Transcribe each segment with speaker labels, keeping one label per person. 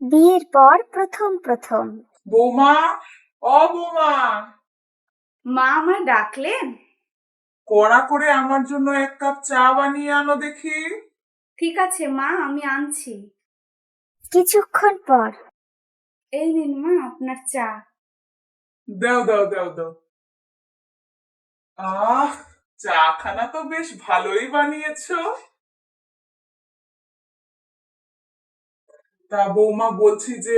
Speaker 1: বিয়ের পর প্রথম প্রথম।
Speaker 2: বৌমা, ও বৌমা,
Speaker 3: মা আমায় ডাকলেন?
Speaker 2: কড়া করে আমার জন্য এক কাপ চা বানিয়ে আনো দেখি।
Speaker 3: ঠিক আছে মা, আমি আনছি।
Speaker 1: কিছুক্ষণ পর।
Speaker 3: এই নিন মা আপনার চা।
Speaker 2: দাও দাও দাও দাও। আহ, চা খানা তো বেশ ভালোই বানিয়েছো। তা বৌমা, বলছি যে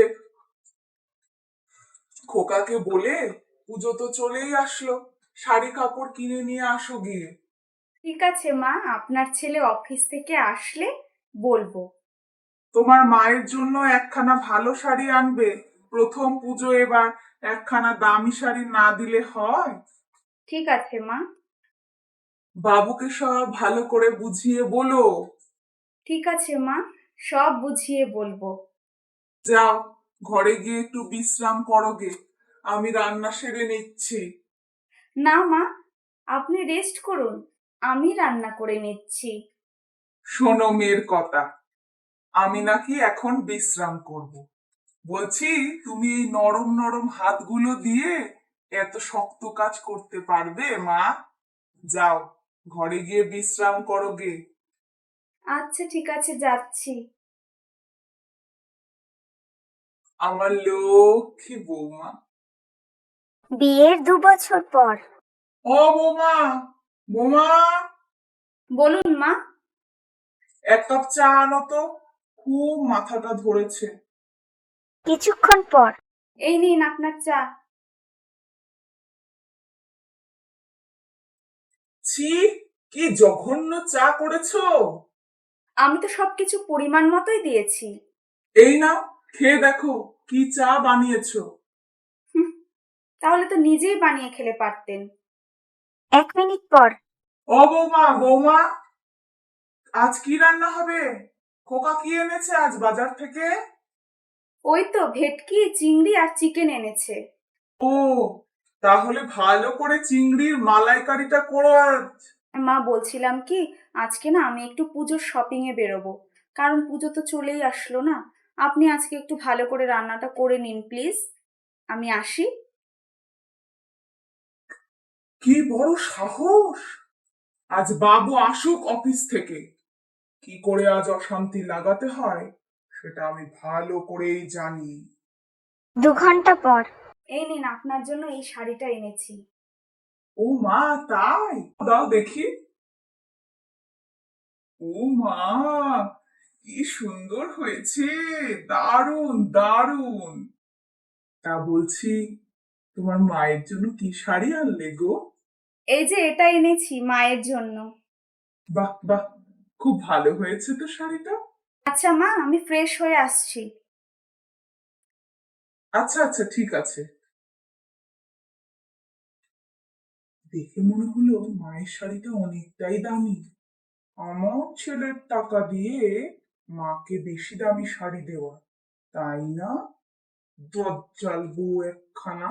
Speaker 2: খোকাকে বলে পুজো তো চলেই আসলো, শাড়ি কাপড় কিনে নিয়ে আসো গিয়ে।
Speaker 3: ঠিক আছে মা, আপনার ছেলে অফিস থেকে আসলে বলবো।
Speaker 2: তোমার মায়ের জন্য একখানা ভালো শাড়ি আনবে, প্রথম পুজো এবার, একখানা দামি শাড়ি না দিলে হয়?
Speaker 3: ঠিক আছে মা।
Speaker 2: বাবুকে সব ভালো করে বুঝিয়ে বলো।
Speaker 3: ঠিক আছে মা, সব বুঝিয়ে বলবো।
Speaker 2: যাও, ঘরে গিয়ে একটু বিশ্রাম করো গে, আমি রান্না সেরে নিচ্ছি।
Speaker 3: না মা, আপনি রেস্ট করুন, আমি রান্না করে নিচ্ছি।
Speaker 2: শোনো মেয়ের কথা, আমি নাকি এখন বিশ্রাম করব। বলছি, তুমি এই নরম নরম হাতগুলো দিয়ে এত শক্ত কাজ করতে পারবে মা? যাও, ঘরে গিয়ে বিশ্রাম করো গে।
Speaker 3: আচ্ছা ঠিক আছে, যাচ্ছি।
Speaker 2: আমার লক্ষ্মী বৌমা।
Speaker 1: বিয়ের 2 বছর পর।
Speaker 2: ও বৌমা, বৌমা,
Speaker 3: বলুন মা।
Speaker 2: এক কাপ চা আনো তো, খুব মাথাটা ধরেছে।
Speaker 1: কিছুক্ষণ পর।
Speaker 3: এই নিন আপনার চা।
Speaker 2: ছি, কি জঘন্য চা করেছো।
Speaker 3: আমি তো সবকিছু পরিমাণ মতোই দিয়েছি।
Speaker 2: এই নাও, খেয়ে দেখো কি চা বানিয়েছো।
Speaker 3: হুঁ, তাহলে তো নিজেই বানিয়ে খেলে পারতেন।
Speaker 1: 1 মিনিট পর।
Speaker 2: ও বৌমা, বৌমা, আজ কি রান্না হবে? খোকা কি এনেছে আজ বাজার থেকে?
Speaker 3: ওই তো ভেটকি, চিংড়ি আর চিকেন এনেছে।
Speaker 2: ও, তাহলে ভালো করে চিংড়ির মালাইকারিটা করো আজ।
Speaker 3: মা বলছিলাম কি, আজকে না আমি একটু পুজোর শপিং এ বেরোবো, কারণ পুজো তো চলেই আসলো না। আপনি আজকে একটু ভালো করে রান্নাটা করে নিন প্লিজ। আমি আসি।
Speaker 2: কি বড় সাহস! আজ বাবু আসুক অফিস থেকে, কি করে আজ অশান্তি লাগাতে হয় সেটা আমি ভালো করেই জানি।
Speaker 1: 2 ঘন্টা পর।
Speaker 3: এই নিন আপনার জন্য এই শাড়িটা এনেছি।
Speaker 2: ও মা, তাই? দাও দেখি। ও মা, কি সুন্দর হয়েছে, দারুণ দারুণ। তা বলছি, তোমার মায়ের জন্য কি শাড়ি আনলে গো?
Speaker 3: এই যে এটা এনেছি মায়ের জন্য।
Speaker 2: বাহ বাহ, খুব ভালো হয়েছে তো শাড়িটা।
Speaker 3: আচ্ছা মা, আমি ফ্রেশ হয়ে আসছি।
Speaker 2: আচ্ছা আচ্ছা, ঠিক আছে। দেখে মনে হলো মায়ের শাড়িটা অনেকটাই দামি। আমার ছেলের টাকা দিয়ে মাকে বেশি দামি শাড়ি দেওয়া, তাই না? দজ্জাল বউ একখানা।